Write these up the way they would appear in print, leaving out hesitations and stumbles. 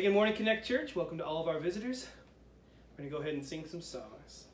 good morning, Connect Church. Welcome to all of our visitors. We're going to go ahead and sing some songs.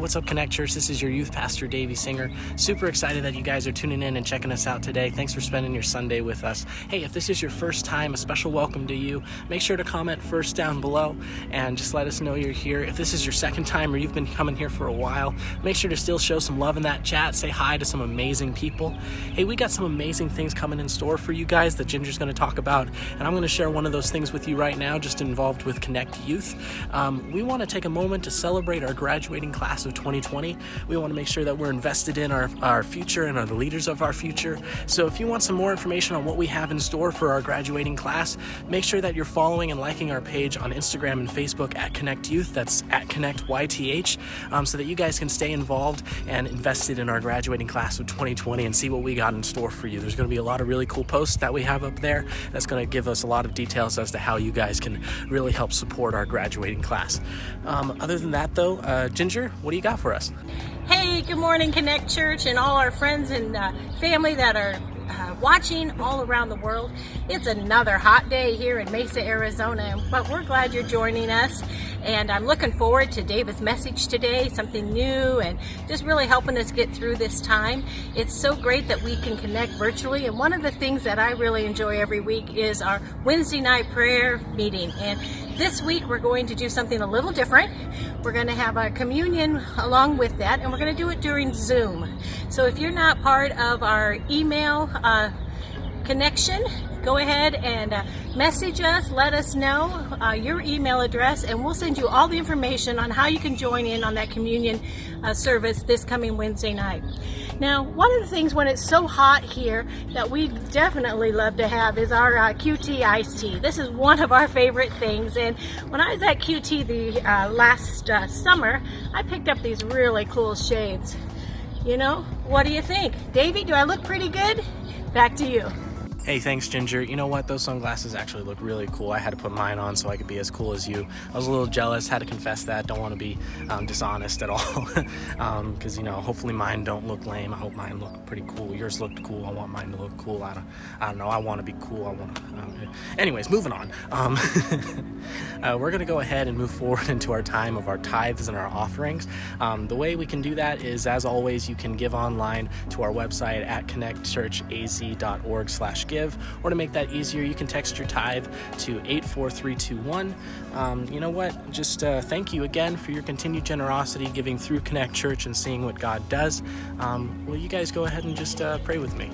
what's up, Connect Church? This is your youth pastor, Davey Singer. Super excited that you guys are tuning in and checking us out today. Thanks for spending your Sunday with us. Hey, if this is your first time, a special welcome to you. Make sure to comment first down below and just let us know you're here. If this is your second time or you've been coming here for a while, make sure to still show some love in that chat. Say hi to some amazing people. Hey, we got some amazing things coming in store for you guys that Ginger's going to talk about, and I'm going to share one of those things with you right now, just involved with Connect Youth. We want to take a moment to celebrate our graduating class of 2020. We want to make sure that we're invested in our future and are the leaders of our future. So if you want some more information on what we have in store for our graduating class, make sure that you're following and liking our page on Instagram and Facebook at Connect Youth. That's at Connect YTH, so that you guys can stay involved and invested in our graduating class of 2020 and see what we got in store for you. There's going to be a lot of really cool posts that we have up there that's going to give us a lot of details as to how you guys can really help support our graduating class. Other than that, though, Ginger, what do you got for us? Hey, good morning, Connect Church, and all our friends and family that are watching all around the world. It's another hot day here in Mesa, Arizona, but we're glad you're joining us. And I'm looking forward to David's message today, something new and just really helping us get through this time. It's so great that we can connect virtually. And one of the things that I really enjoy every week is our Wednesday night prayer meeting. And this week we're going to do something a little different. We're going to have a communion along with that, and we're going to do it during Zoom. So if you're not part of our email connection, go ahead and message us, let us know your email address, and we'll send you all the information on how you can join in on that communion service this coming Wednesday night. Now, one of the things when it's so hot here that we definitely love to have is our QT iced tea. This is one of our favorite things, and when I was at QT the last summer, I picked up these really cool shades. You know, what do you think? Davey, do I look pretty good? Back to you. Hey, thanks, Ginger. You know what? Those sunglasses actually look really cool. I had to put mine on so I could be as cool as you. I was a little jealous, had to confess that. Don't want to be dishonest at all. Because, hopefully mine don't look lame. I hope mine look pretty cool. Yours looked cool. I want mine to look cool. I don't know. I want to be cool. Anyways, moving on. We're going to go ahead and move forward into our time of our tithes and our offerings. The way we can do that is, as always, you can give online to our website at connectchurchaz.org/give. Or to make that easier, you can text your tithe to 84321. You know what? Just thank you again for your continued generosity, giving through Connect Church and seeing what God does. Will you guys go ahead and just pray with me?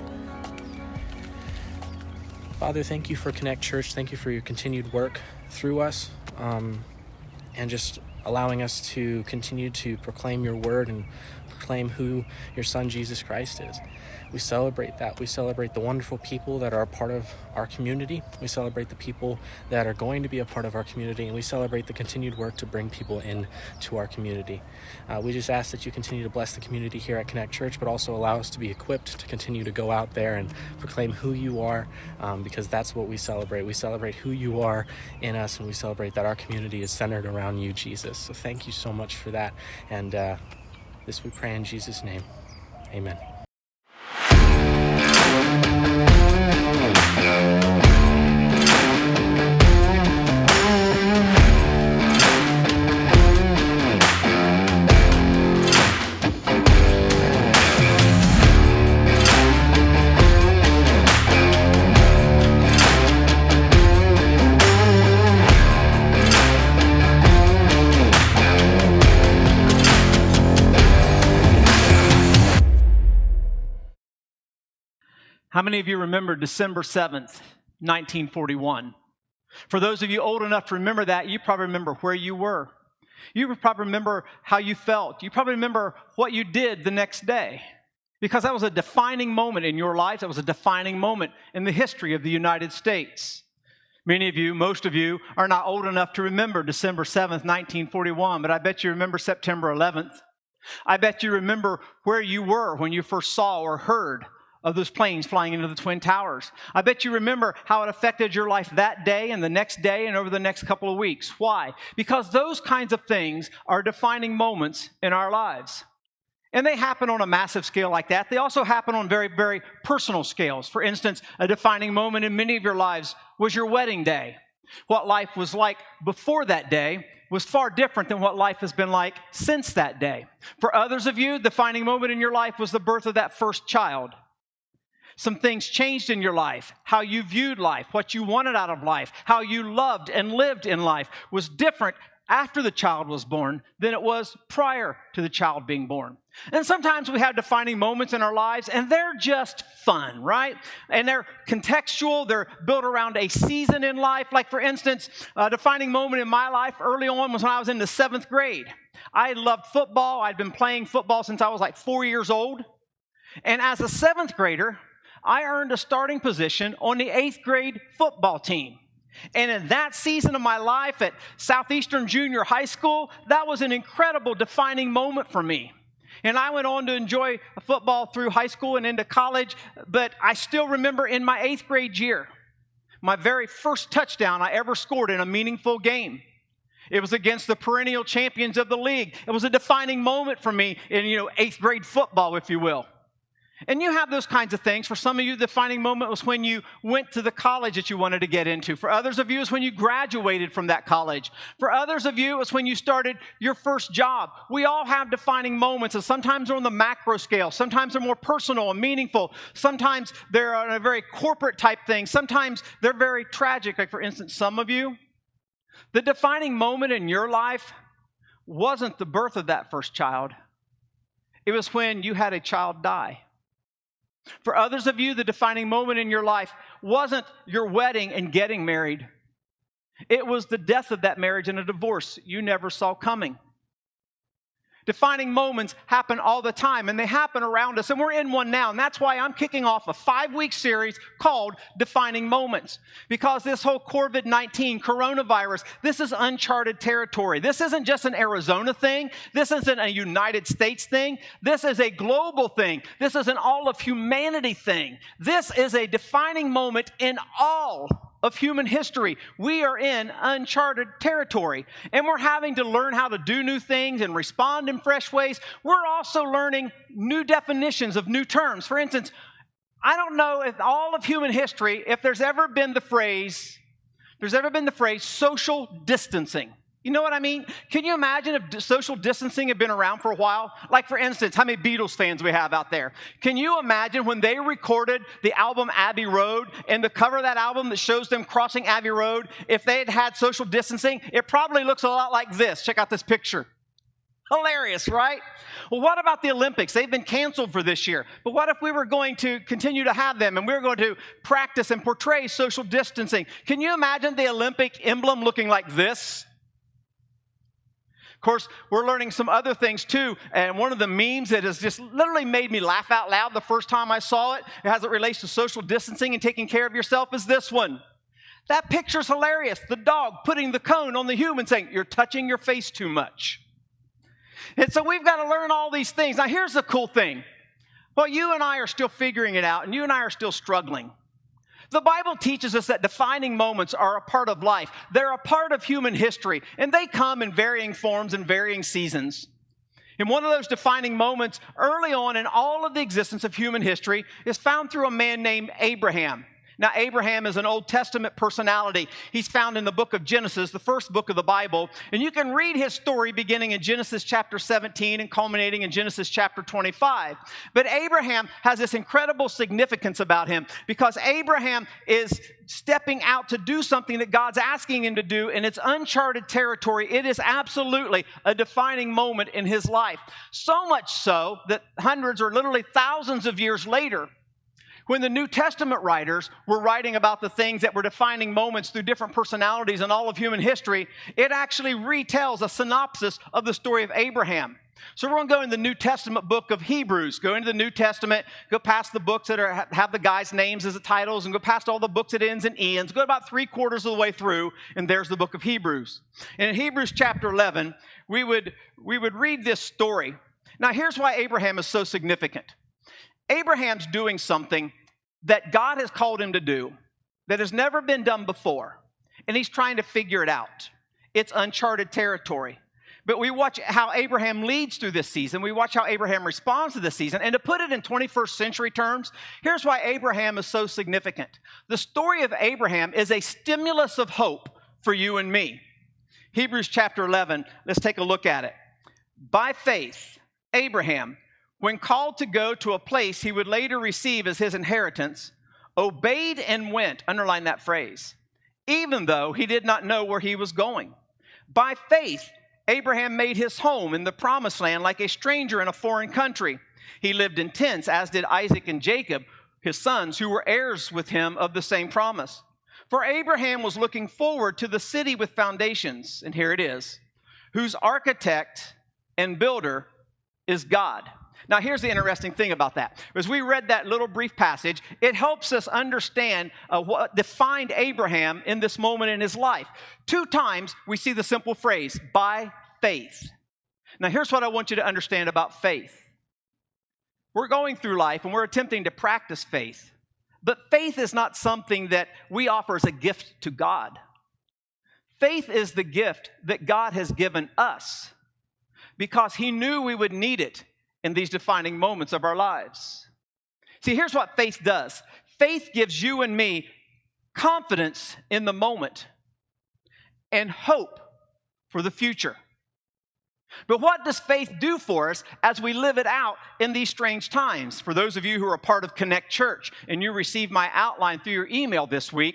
Father, thank you for Connect Church. Thank you for your continued work through us, and just allowing us to continue to proclaim your word and proclaim who your Son, Jesus Christ, is. We celebrate that. We celebrate the wonderful people that are a part of our community. We celebrate the people that are going to be a part of our community, and we celebrate the continued work to bring people in to our community. We just ask that you continue to bless the community here at Connect Church, but also allow us to be equipped to continue to go out there and proclaim who you are, because that's what we celebrate. We celebrate who you are in us, and we celebrate that our community is centered around you, Jesus. So thank you so much for that. And this we pray in Jesus' name. Amen. How many of you remember December 7th, 1941? For those of you old enough to remember that, you probably remember where you were. You probably remember how you felt. You probably remember what you did the next day. Because that was a defining moment in your life. That was a defining moment in the history of the United States. Many of you, most of you, are not old enough to remember December 7th, 1941, but I bet you remember September 11th. I bet you remember where you were when you first saw or heard of those planes flying into the Twin Towers. I bet you remember how it affected your life that day and the next day and over the next couple of weeks. Why? Because those kinds of things are defining moments in our lives. And they happen on a massive scale like that. They also happen on very, very personal scales. For instance, a defining moment in many of your lives was your wedding day. What life was like before that day was far different than what life has been like since that day. For others of you, the defining moment in your life was the birth of that first child. Some things changed in your life. How you viewed life, what you wanted out of life, how you loved and lived in life was different after the child was born than it was prior to the child being born. And sometimes we have defining moments in our lives, and they're just fun, right? And they're contextual. They're built around a season in life. Like, for instance, a defining moment in my life early on was when I was in the 7th grade. I loved football. I'd been playing football since I was like 4 years old. And as a 7th grader, I earned a starting position on the 8th grade football team. And in that season of my life at Southeastern Junior High School, that was an incredible defining moment for me. And I went on to enjoy football through high school and into college, but I still remember in my 8th grade year, my very first touchdown I ever scored in a meaningful game. It was against the perennial champions of the league. It was a defining moment for me in, 8th grade football, if you will. And you have those kinds of things. For some of you, the defining moment was when you went to the college that you wanted to get into. For others of you, it was when you graduated from that college. For others of you, it was when you started your first job. We all have defining moments, and sometimes they're on the macro scale. Sometimes they're more personal and meaningful. Sometimes they're on a very corporate type thing. Sometimes they're very tragic. Like, for instance, some of you, the defining moment in your life wasn't the birth of that first child. It was when you had a child die. For others of you, the defining moment in your life wasn't your wedding and getting married. It was the death of that marriage and a divorce you never saw coming. Defining moments happen all the time, and they happen around us, and we're in one now. And that's why I'm kicking off a 5-week series called Defining Moments. Because this whole COVID-19 coronavirus, this is uncharted territory. This isn't just an Arizona thing. This isn't a United States thing. This is a global thing. This is an all of humanity thing. This is a defining moment in all of human history. We are in uncharted territory, and we're having to learn how to do new things and respond in fresh ways. We're also learning new definitions of new terms. For instance, I don't know if all of human history, if there's ever been the phrase social distancing. You know what I mean? Can you imagine if social distancing had been around for a while? Like, for instance, how many Beatles fans we have out there? Can you imagine when they recorded the album Abbey Road, and the cover of that album that shows them crossing Abbey Road, if they had had social distancing, it probably looks a lot like this. Check out this picture. Hilarious, right? Well, what about the Olympics? They've been canceled for this year. But what if we were going to continue to have them, and we were going to practice and portray social distancing? Can you imagine the Olympic emblem looking like this? Of course, we're learning some other things too, and one of the memes that has just literally made me laugh out loud the first time I saw it, as it relates to social distancing and taking care of yourself, is this one. That picture's hilarious. The dog putting the cone on the human saying, "You're touching your face too much." And so we've got to learn all these things. Now, here's the cool thing. Well, you and I are still figuring it out, and you and I are still struggling. The Bible teaches us that defining moments are a part of life. They're a part of human history, and they come in varying forms and varying seasons. And one of those defining moments early on in all of the existence of human history is found through a man named Abraham. Now, Abraham is an Old Testament personality. He's found in the book of Genesis, the first book of the Bible. And you can read his story beginning in Genesis chapter 17 and culminating in Genesis chapter 25. But Abraham has this incredible significance about him because Abraham is stepping out to do something that God's asking him to do, and it's uncharted territory. It is absolutely a defining moment in his life. So much so that hundreds or literally thousands of years later, when the New Testament writers were writing about the things that were defining moments through different personalities in all of human history, it actually retells a synopsis of the story of Abraham. So we're going to go in the New Testament book of Hebrews. Go into the New Testament, go past the books that have the guys' names as the titles, and go past all the books that ends in Ian's. Go about 3/4 of the way through, and there's the book of Hebrews. And in Hebrews chapter 11, we would read this story. Now, here's why Abraham is so significant. Abraham's doing something that God has called him to do that has never been done before, and he's trying to figure it out. It's uncharted territory. But we watch how Abraham leads through this season. We watch how Abraham responds to this season. And to put it in 21st century terms, here's why Abraham is so significant. The story of Abraham is a stimulus of hope for you and me. Hebrews chapter 11, let's take a look at it. By faith, Abraham, when called to go to a place he would later receive as his inheritance, obeyed and went, underline that phrase, even though he did not know where he was going. By faith, Abraham made his home in the promised land like a stranger in a foreign country. He lived in tents, as did Isaac and Jacob, his sons, who were heirs with him of the same promise. For Abraham was looking forward to the city with foundations, and here it is, whose architect and builder is God. Now, here's the interesting thing about that. As we read that little brief passage, it helps us understand what defined Abraham in this moment in his life. 2 times we see the simple phrase, by faith. Now, here's what I want you to understand about faith. We're going through life and we're attempting to practice faith. But faith is not something that we offer as a gift to God. Faith is the gift that God has given us because he knew we would need it in these defining moments of our lives. See, here's what faith does. Faith gives you and me confidence in the moment and hope for the future. But what does faith do for us as we live it out in these strange times? For those of you who are a part of Connect Church and you received my outline through your email this week,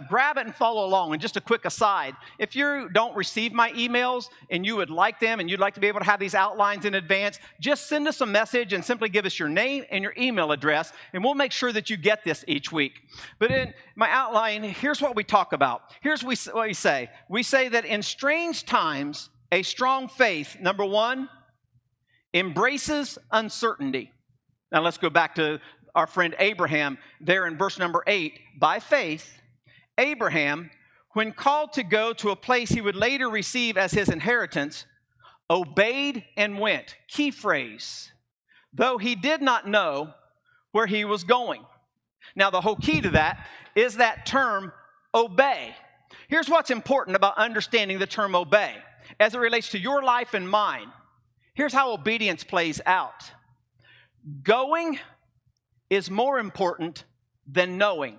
grab it and follow along. And just a quick aside, if you don't receive my emails and you would like them and you'd like to be able to have these outlines in advance, just send us a message and simply give us your name and your email address, and we'll make sure that you get this each week. But in my outline, here's what we talk about. Here's what we say. We say that in strange times, a strong faith, number 1, embraces uncertainty. Now let's go back to our friend Abraham there in verse number 8. By faith, Abraham, when called to go to a place he would later receive as his inheritance, obeyed and went. Key phrase. Though he did not know where he was going. Now the whole key to that is that term, obey. Here's what's important about understanding the term obey. As it relates to your life and mine, here's how obedience plays out. Going is more important than knowing.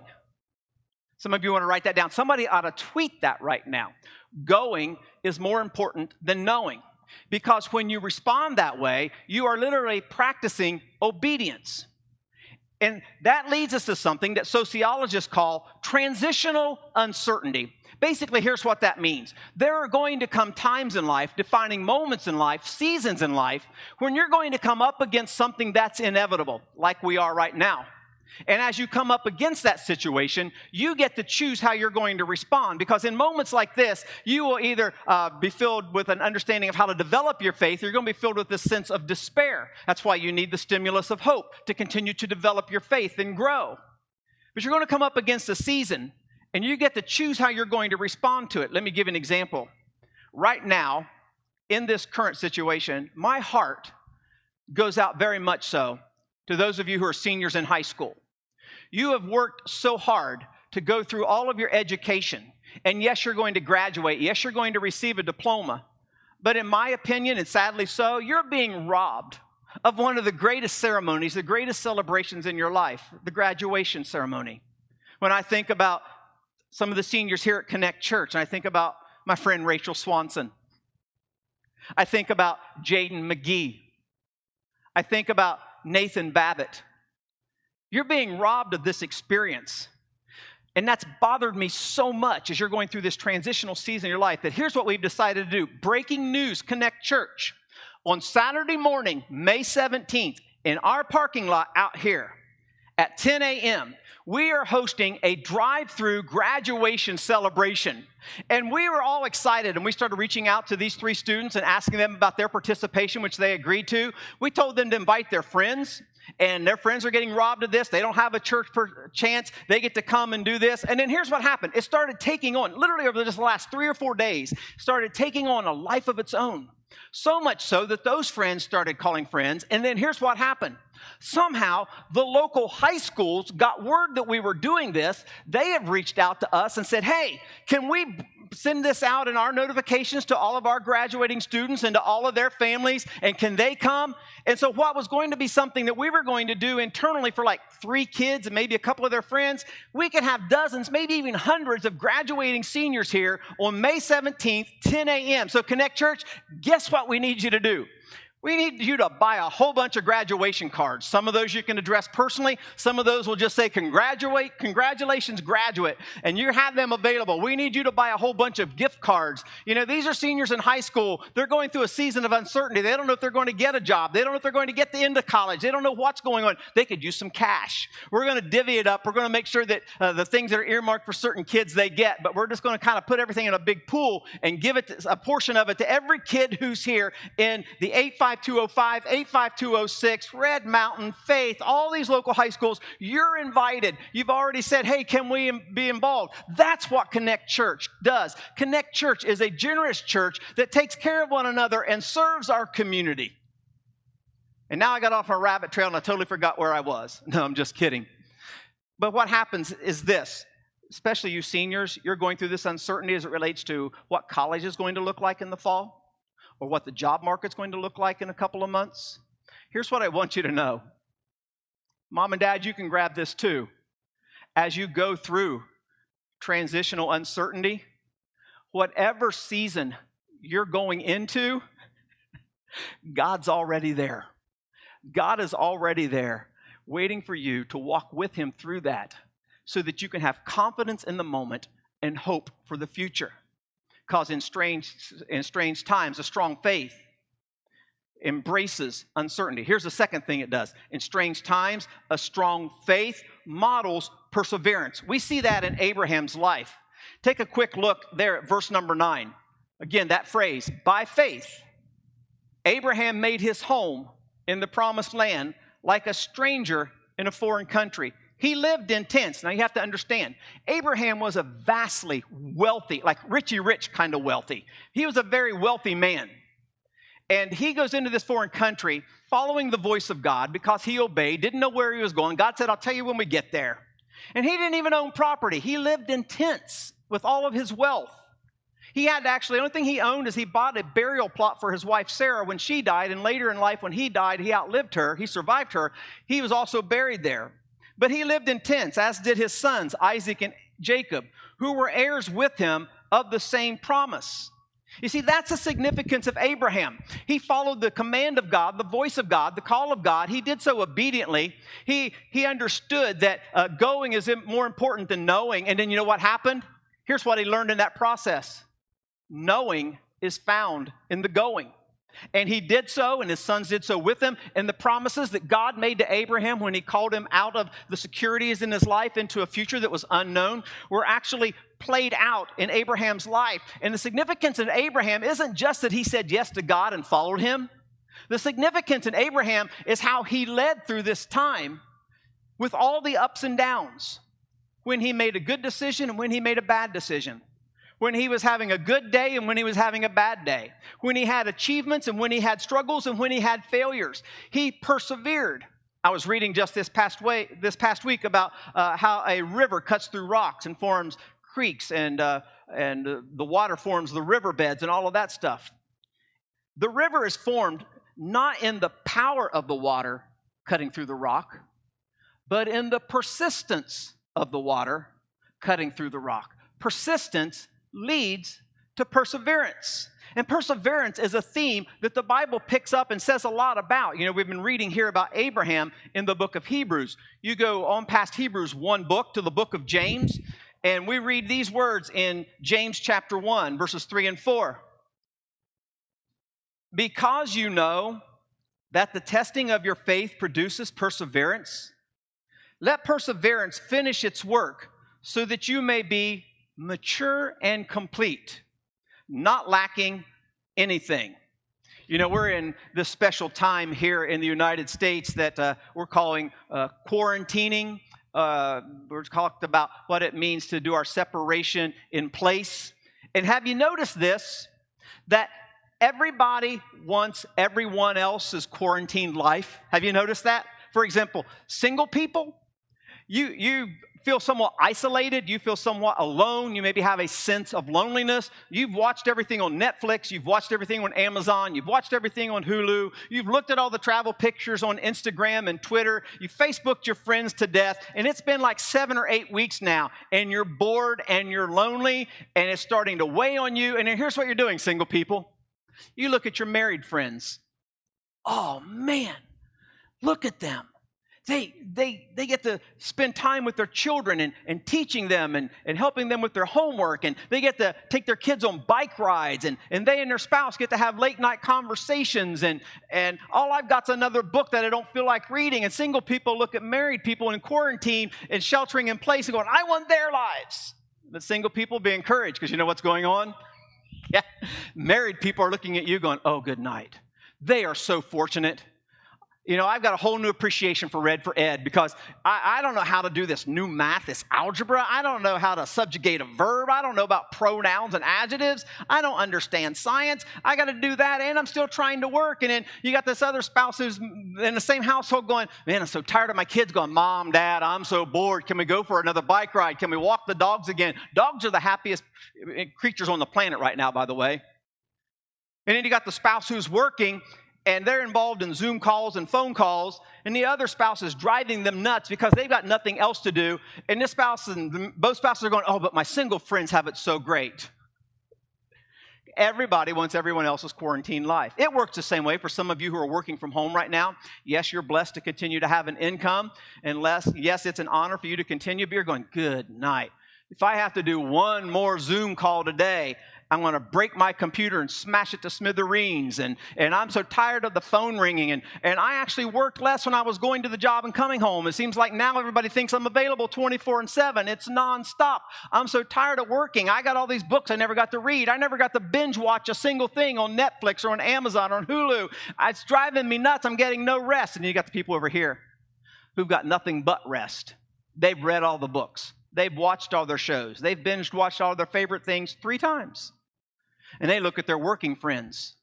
Some of you want to write that down. Somebody ought to tweet that right now. Going is more important than knowing. Because when you respond that way, you are literally practicing obedience. And that leads us to something that sociologists call transitional uncertainty. Basically, here's what that means. There are going to come times in life, defining moments in life, seasons in life, when you're going to come up against something that's inevitable, like we are right now. And as you come up against that situation, you get to choose how you're going to respond. Because in moments like this, you will either be filled with an understanding of how to develop your faith, or you're going to be filled with this sense of despair. That's why you need the stimulus of hope to continue to develop your faith and grow. But you're going to come up against a season, and you get to choose how you're going to respond to it. Let me give an example. Right now, in this current situation, my heart goes out very much so to those of you who are seniors in high school. You have worked so hard to go through all of your education. And yes, you're going to graduate. Yes, you're going to receive a diploma. But in my opinion, and sadly so, you're being robbed of one of the greatest ceremonies, the greatest celebrations in your life, the graduation ceremony. When I think about some of the seniors here at Connect Church, and I think about my friend Rachel Swanson. I think about Jaden McGee. I think about Nathan Babbitt. You're being robbed of this experience. And that's bothered me so much as you're going through this transitional season in your life that here's what we've decided to do. Breaking news, Connect Church. On Saturday morning, May 17th, in our parking lot out here at 10 a.m., we are hosting a drive-through graduation celebration. And we were all excited, and we started reaching out to these 3 students and asking them about their participation, which they agreed to. We told them to invite their friends, and their friends are getting robbed of this. They don't have a church chance. They get to come and do this. And then here's what happened. It started taking on, literally over just the last 3 or 4 days, started taking on a life of its own. So much so that those friends started calling friends. And then here's what happened. Somehow, the local high schools got word that we were doing this. They have reached out to us and said, hey, can we send this out in our notifications to all of our graduating students and to all of their families? And can they come? And so what was going to be something that we were going to do internally for like 3 kids and maybe a couple of their friends, we could have dozens, maybe even hundreds of graduating seniors here on May 17th, 10 a.m. So Connect Church, guess what we need you to do? We need you to buy a whole bunch of graduation cards. Some of those you can address personally. Some of those will just say, congratulations, graduate. And you have them available. We need you to buy a whole bunch of gift cards. You know, these are seniors in high school. They're going through a season of uncertainty. They don't know if they're going to get a job. They don't know if they're going to get into college. They don't know what's going on. They could use some cash. We're going to divvy it up. We're going to make sure that the things that are earmarked for certain kids they get. But we're just going to kind of put everything in a big pool and give it a portion of it to every kid who's here in the 85205, 85206, Red Mountain, Faith, all these local high schools. You're invited. You've already said, hey, can we be involved? That's what Connect Church does. Connect Church is a generous church that takes care of one another and serves our community. And now I got off a rabbit trail and I totally forgot where I was. No, I'm just kidding. But what happens is this, especially you seniors, you're going through this uncertainty as it relates to what college is going to look like in the fall, or what the job market's going to look like in a couple of months. Here's what I want you to know. Mom and Dad, you can grab this too. As you go through transitional uncertainty, whatever season you're going into, God's already there. God is already there, waiting for you to walk with Him through that so that you can have confidence in the moment and hope for the future. Because in strange times, a strong faith embraces uncertainty. Here's the second thing it does. In strange times, a strong faith models perseverance. We see that in Abraham's life. Take a quick look there at verse number 9. Again, that phrase, by faith, Abraham made his home in the promised land like a stranger in a foreign country. He lived in tents. Now you have to understand, Abraham was a vastly wealthy, like Richie Rich kind of wealthy. He was a very wealthy man. And he goes into this foreign country following the voice of God because he obeyed, didn't know where he was going. God said, I'll tell you when we get there. And he didn't even own property. He lived in tents with all of his wealth. He had to actually, the only thing he owned is he bought a burial plot for his wife Sarah when she died. And later in life when he died, he outlived her. He survived her. He was also buried there. But he lived in tents, as did his sons, Isaac and Jacob, who were heirs with him of the same promise. You see, that's the significance of Abraham. He followed the command of God, the voice of God, the call of God. He did so obediently. He understood that going is more important than knowing. And then you know what happened? Here's what he learned in that process. Knowing is found in the going. And he did so, and his sons did so with him. And the promises that God made to Abraham when he called him out of the securities in his life into a future that was unknown were actually played out in Abraham's life. And the significance in Abraham isn't just that he said yes to God and followed him. The significance in Abraham is how he led through this time with all the ups and downs. When he made a good decision and when he made a bad decision. When he was having a good day and when he was having a bad day. When he had achievements and when he had struggles and when he had failures. He persevered. I was reading just this past week about how a river cuts through rocks and forms creeks and the water forms the riverbeds and all of that stuff. The river is formed not in the power of the water cutting through the rock, but in the persistence of the water cutting through the rock. Persistence leads to perseverance. And perseverance is a theme that the Bible picks up and says a lot about. You know, we've been reading here about Abraham in the book of Hebrews. You go on past Hebrews one book to the book of James, and we read these words in James chapter 1, verses 3 and 4. Because you know that the testing of your faith produces perseverance, let perseverance finish its work so that you may be mature and complete, not lacking anything. You know, we're in this special time here in the United States that we're calling quarantining. We're talked about what it means to do our separation in place. And have you noticed this? That everybody wants everyone else's quarantined life. Have you noticed that? For example, single people, you feel somewhat isolated. You feel somewhat alone. You maybe have a sense of loneliness. You've watched everything on Netflix. You've watched everything on Amazon. You've watched everything on Hulu. You've looked at all the travel pictures on Instagram and Twitter. You Facebooked your friends to death. And it's been like 7 or 8 weeks now. And you're bored and you're lonely. And it's starting to weigh on you. And here's what you're doing, single people. You look at your married friends. Oh, man. Look at them. They get to spend time with their children and teaching them and helping them with their homework. And they get to take their kids on bike rides. And they and their spouse get to have late night conversations. And all I've got's another book that I don't feel like reading. And single people look at married people in quarantine and sheltering in place and going, I want their lives. But single people, be encouraged, because you know what's going on? Yeah, married people are looking at you going, oh, good night. They are so fortunate. You know, I've got a whole new appreciation for Red for Ed, because I don't know how to do this new math, this algebra. I don't know how to subjugate a verb. I don't know about pronouns and adjectives. I don't understand science. I got to do that, and I'm still trying to work. And then you got this other spouse who's in the same household going, man, I'm so tired of my kids going, Mom, Dad, I'm so bored. Can we go for another bike ride? Can we walk the dogs again? Dogs are the happiest creatures on the planet right now, by the way. And then you got the spouse who's working, and they're involved in Zoom calls and phone calls, and the other spouse is driving them nuts because they've got nothing else to do. And this spouse and both spouses are going, oh, but my single friends have it so great. Everybody wants everyone else's quarantine life. It works the same way for some of you who are working from home right now. Yes, you're blessed to continue to have an income. Yes, it's an honor for you to continue, but you're going, good night. If I have to do one more Zoom call today, I'm going to break my computer and smash it to smithereens. And I'm so tired of the phone ringing. And I actually worked less when I was going to the job and coming home. It seems like now everybody thinks I'm available 24/7. It's nonstop. I'm so tired of working. I got all these books I never got to read. I never got to binge watch a single thing on Netflix or on Amazon or on Hulu. It's driving me nuts. I'm getting no rest. And you got the people over here who've got nothing but rest. They've read all the books. They've watched all their shows. They've binge watched all their favorite things 3 times. And they look at their working friends,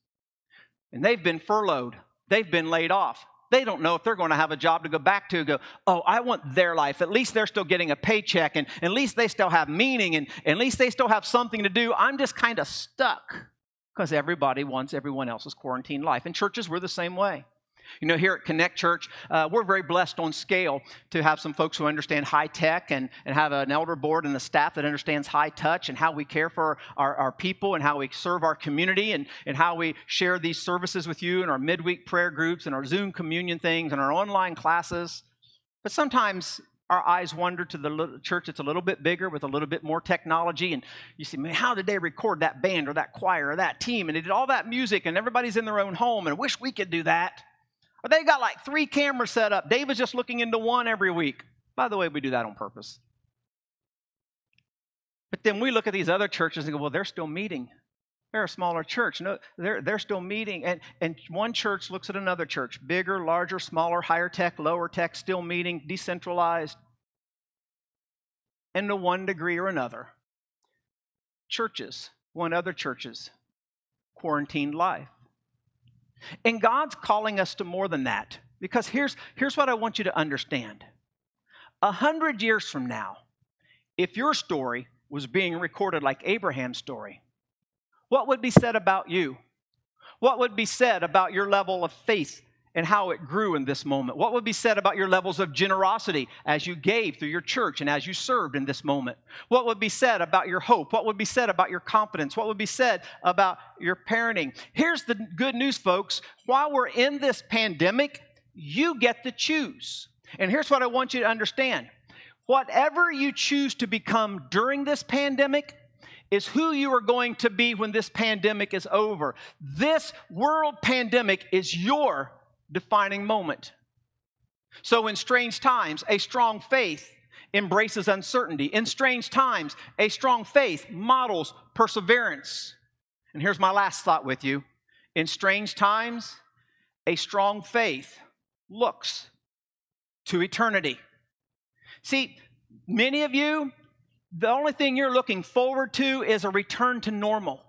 and they've been furloughed. They've been laid off. They don't know if they're going to have a job to go back to. Go, oh, I want their life. At least they're still getting a paycheck, and at least they still have meaning, and at least they still have something to do. I'm just kind of stuck, because everybody wants everyone else's quarantine life. And churches, we're the same way. You know, here at Connect Church, we're very blessed on scale to have some folks who understand high tech and have an elder board and a staff that understands high touch and how we care for our people and how we serve our community and how we share these services with you and our midweek prayer groups and our Zoom communion things and our online classes. But sometimes our eyes wander to the church that's a little bit bigger with a little bit more technology. And you see, man, how did they record that band or that choir or that team? And they did all that music and everybody's in their own home. And I wish we could do that. Or they got like 3 cameras set up. David's just looking into one every week. By the way, we do that on purpose. But then we look at these other churches and go, well, they're still meeting. They're a smaller church. No, they're still meeting. And one church looks at another church. Bigger, larger, smaller, higher tech, lower tech, still meeting, decentralized. And to one degree or another, churches want other churches quarantined life. And God's calling us to more than that. Because here's what I want you to understand. 100 years from now, if your story was being recorded like Abraham's story, what would be said about you? What would be said about your level of faith and how it grew in this moment? What would be said about your levels of generosity as you gave through your church and as you served in this moment? What would be said about your hope? What would be said about your confidence? What would be said about your parenting? Here's the good news, folks. While we're in this pandemic, you get to choose. And here's what I want you to understand. Whatever you choose to become during this pandemic is who you are going to be when this pandemic is over. This world pandemic is your defining moment. So in strange times, a strong faith embraces uncertainty. In strange times, a strong faith models perseverance. And here's my last thought with you. In strange times, a strong faith looks to eternity. See, many of you, the only thing you're looking forward to is a return to normal.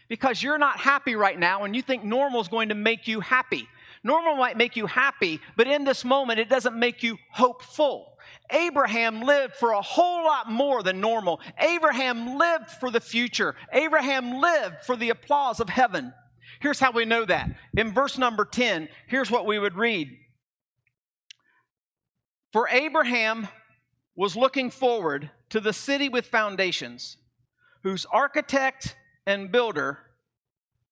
Because you're not happy right now and you think normal is going to make you happy. Normal might make you happy, but in this moment, it doesn't make you hopeful. Abraham lived for a whole lot more than normal. Abraham lived for the future. Abraham lived for the applause of heaven. Here's how we know that. In verse number 10, here's what we would read. For Abraham was looking forward to the city with foundations, whose architect and builder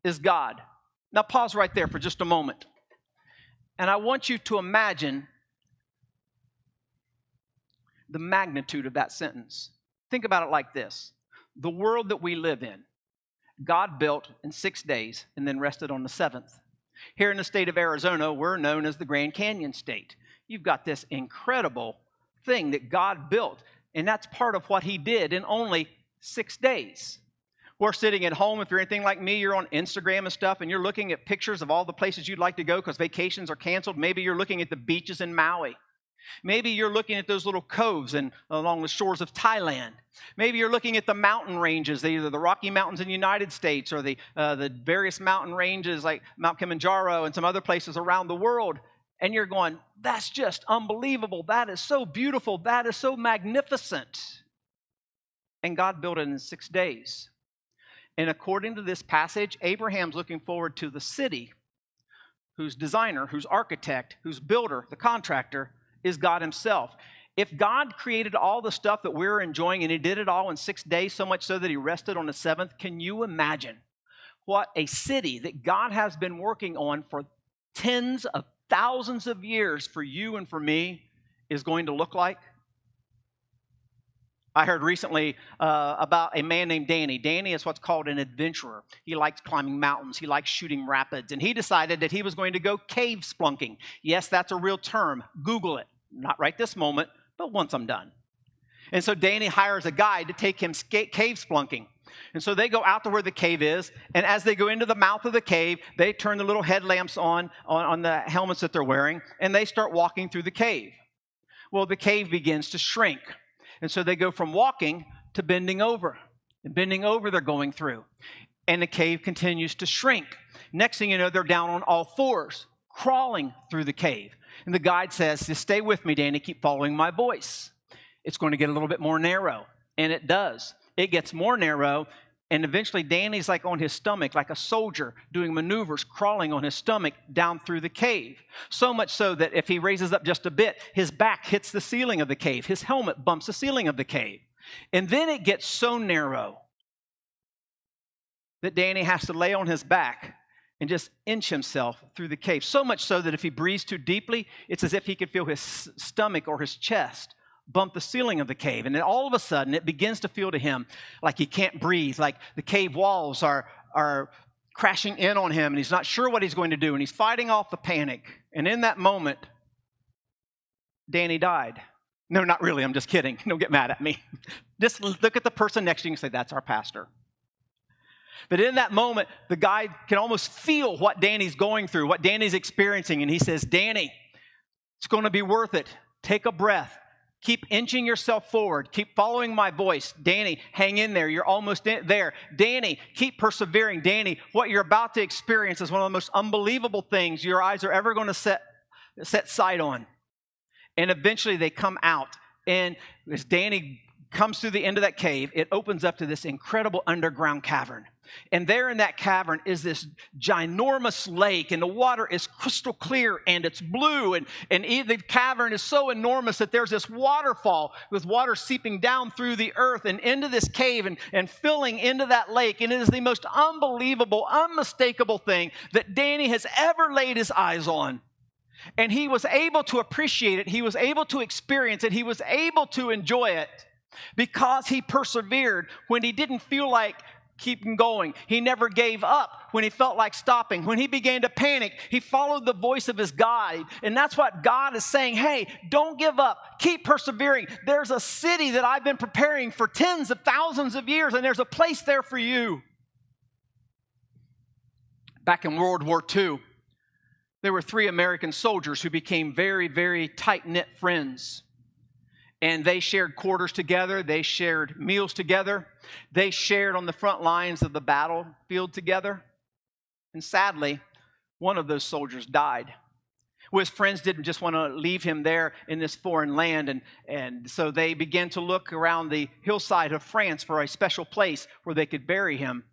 is God. Now pause right there for just a moment. And I want you to imagine the magnitude of that sentence. Think about it like this. The world that we live in, God built in 6 days and then rested on the seventh. Here in the state of Arizona, we're known as the Grand Canyon State. You've got this incredible thing that God built, and that's part of what he did in only 6 days. We're sitting at home. If you're anything like me, you're on Instagram and stuff, and you're looking at pictures of all the places you'd like to go because vacations are canceled. Maybe you're looking at the beaches in Maui. Maybe you're looking at those little coves along the shores of Thailand. Maybe you're looking at the mountain ranges, either the Rocky Mountains in the United States or the various mountain ranges like Mount Kilimanjaro and some other places around the world. And you're going, that's just unbelievable. That is so beautiful. That is so magnificent. And God built it in 6 days. And according to this passage, Abraham's looking forward to the city whose designer, whose architect, whose builder, the contractor, is God himself. If God created all the stuff that we're enjoying and he did it all in 6 days, so much so that he rested on the seventh, can you imagine what a city that God has been working on for tens of thousands of years for you and for me is going to look like? I heard recently about a man named Danny. Danny is what's called an adventurer. He likes climbing mountains. He likes shooting rapids. And he decided that he was going to go cave splunking. Yes, that's a real term. Google it. Not right this moment, but once I'm done. And so Danny hires a guide to take him cave splunking. And so they go out to where the cave is, and as they go into the mouth of the cave, they turn the little headlamps on the helmets that they're wearing, and they start walking through the cave. Well, the cave begins to shrink. And so they go from walking to bending over. And bending over, they're going through. And the cave continues to shrink. Next thing you know, they're down on all fours, crawling through the cave. And the guide says, just stay with me, Danny, keep following my voice. It's going to get a little bit more narrow. And it does. It gets more narrow. And eventually Danny's like on his stomach, like a soldier doing maneuvers, crawling on his stomach down through the cave. So much so that if he raises up just a bit, his back hits the ceiling of the cave. His helmet bumps the ceiling of the cave. And then it gets so narrow that Danny has to lay on his back and just inch himself through the cave. So much so that if he breathes too deeply, it's as if he could feel his stomach or his chest bump the ceiling of the cave. And then all of a sudden, it begins to feel to him like he can't breathe, like the cave walls are crashing in on him, and he's not sure what he's going to do, and he's fighting off the panic. And in that moment, Danny died. No, not really. I'm just kidding. Don't get mad at me. Just look at the person next to you and say, that's our pastor. But in that moment, the guy can almost feel what Danny's going through, what Danny's experiencing. And he says, Danny, it's going to be worth it. Take a breath. Keep inching yourself forward. Keep following my voice. Danny, hang in there. You're almost there. Danny, keep persevering. Danny, what you're about to experience is one of the most unbelievable things your eyes are ever going to set sight on. And eventually they come out. And as Danny comes through the end of that cave, it opens up to this incredible underground cavern. And there in that cavern is this ginormous lake, and the water is crystal clear and it's blue. And the cavern is so enormous that there's this waterfall with water seeping down through the earth and into this cave and filling into that lake. And it is the most unbelievable, unmistakable thing that Danny has ever laid his eyes on. And he was able to appreciate it. He was able to experience it. He was able to enjoy it because he persevered when he didn't feel like keeping going. He never gave up when he felt like stopping. When he began to panic, he followed the voice of his guide. And that's what God is saying. Hey, don't give up. Keep persevering. There's a city that I've been preparing for tens of thousands of years, and there's a place there for you. Back in World War II, there were 3 American soldiers who became very, very tight-knit friends. And they shared quarters together. They shared meals together. They shared on the front lines of the battlefield together. And sadly, one of those soldiers died. Well, his friends didn't just want to leave him there in this foreign land, and so they began to look around the hillside of France for a special place where they could bury him.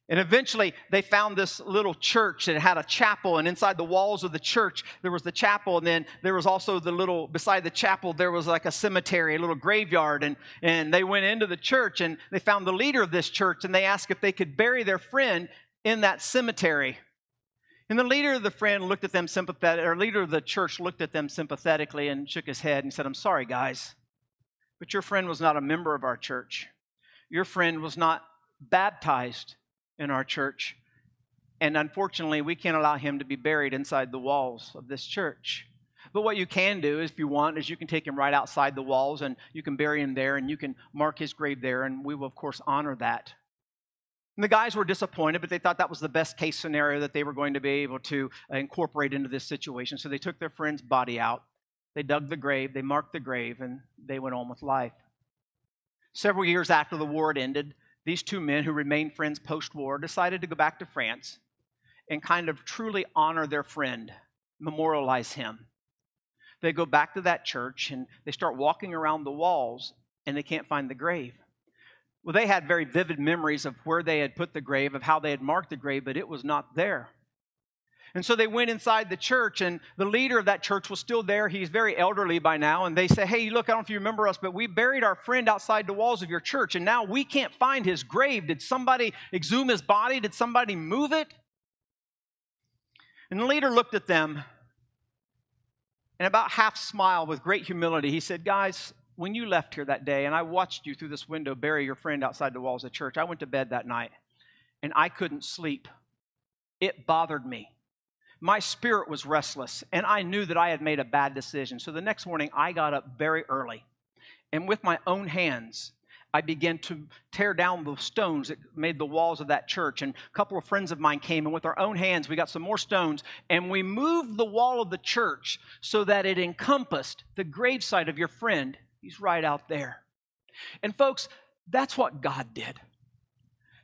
And eventually, they found this little church that had a chapel, and inside the walls of the church, there was the chapel, and then there was also beside the chapel, there was like a cemetery, a little graveyard, and they went into the church, and they found the leader of this church, and they asked if they could bury their friend in that cemetery. And the leader of the church looked at them sympathetically and shook his head and said, "I'm sorry, guys, but your friend was not a member of our church. Your friend was not baptized in our church. And unfortunately, we can't allow him to be buried inside the walls of this church. But what you can do, if you want, is you can take him right outside the walls and you can bury him there and you can mark his grave there, and we will, of course, honor that." And the guys were disappointed, but they thought that was the best case scenario that they were going to be able to incorporate into this situation. So they took their friend's body out, they dug the grave, they marked the grave, and they went on with life. Several years after the war had ended, these two men who remained friends post-war decided to go back to France and kind of truly honor their friend, memorialize him. They go back to that church and they start walking around the walls and they can't find the grave. Well, they had very vivid memories of where they had put the grave, of how they had marked the grave, but it was not there. And so they went inside the church, and the leader of that church was still there. He's very elderly by now, and they say, "Hey, look, I don't know if you remember us, but we buried our friend outside the walls of your church, and now we can't find his grave. Did somebody exhume his body? Did somebody move it?" And the leader looked at them, and about half smiled with great humility. He said, "Guys, when you left here that day, and I watched you through this window bury your friend outside the walls of church, I went to bed that night, and I couldn't sleep. It bothered me. My spirit was restless, and I knew that I had made a bad decision. So the next morning, I got up very early, and with my own hands, I began to tear down the stones that made the walls of that church. And a couple of friends of mine came, and with our own hands, we got some more stones, and we moved the wall of the church so that it encompassed the gravesite of your friend. He's right out there." And folks, that's what God did.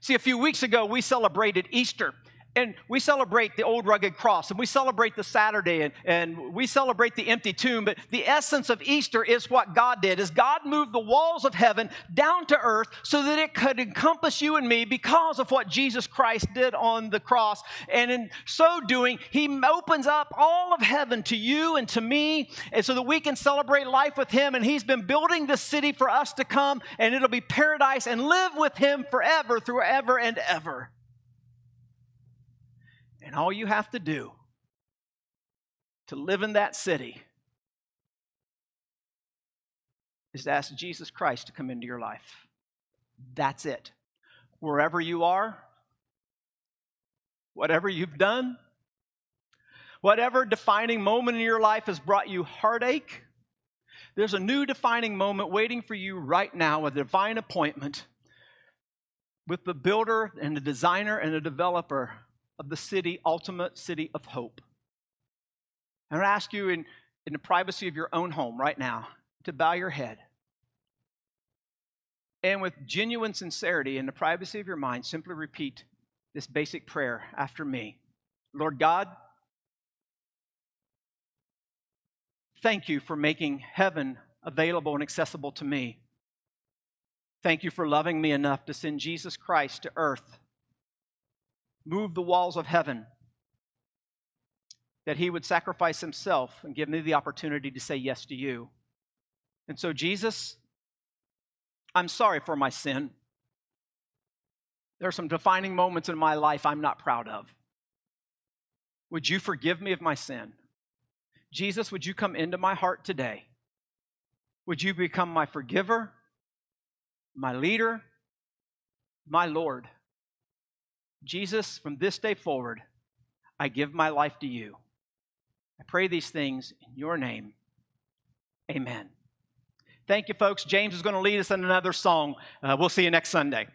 See, a few weeks ago, we celebrated Easter. And we celebrate the old rugged cross, and we celebrate the Saturday, and we celebrate the empty tomb. But the essence of Easter is what God did, is God moved the walls of heaven down to earth so that it could encompass you and me because of what Jesus Christ did on the cross. And in so doing, He opens up all of heaven to you and to me, and so that we can celebrate life with Him. And He's been building this city for us to come, and it'll be paradise, and live with Him forever, through ever and ever. And all you have to do to live in that city is to ask Jesus Christ to come into your life. That's it. Wherever you are, whatever you've done, whatever defining moment in your life has brought you heartache, there's a new defining moment waiting for you right now, a divine appointment with the builder and the designer and the developer of the city, ultimate city of hope. I'm going to ask you in the privacy of your own home right now to bow your head. And with genuine sincerity in the privacy of your mind, simply repeat this basic prayer after me. Lord God, thank you for making heaven available and accessible to me. Thank you for loving me enough to send Jesus Christ to earth, move the walls of heaven, that He would sacrifice Himself and give me the opportunity to say yes to you. And so, Jesus, I'm sorry for my sin. There are some defining moments in my life I'm not proud of. Would you forgive me of my sin? Jesus, would you come into my heart today? Would you become my forgiver, my leader, my Lord? Jesus, from this day forward, I give my life to you. I pray these things in your name. Amen. Thank you, folks. James is going to lead us in another song. We'll see you next Sunday.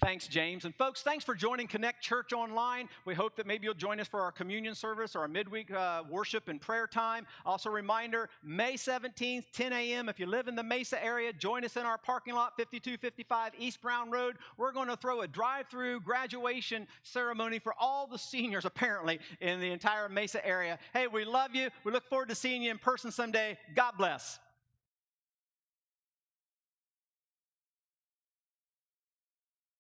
Thanks, James. And folks, thanks for joining Connect Church Online. We hope that maybe you'll join us for our communion service or our midweek worship and prayer time. Also, a reminder, May 17th, 10 a.m. If you live in the Mesa area, join us in our parking lot, 5255 East Brown Road. We're going to throw a drive-through graduation ceremony for all the seniors, apparently, in the entire Mesa area. Hey, we love you. We look forward to seeing you in person someday. God bless.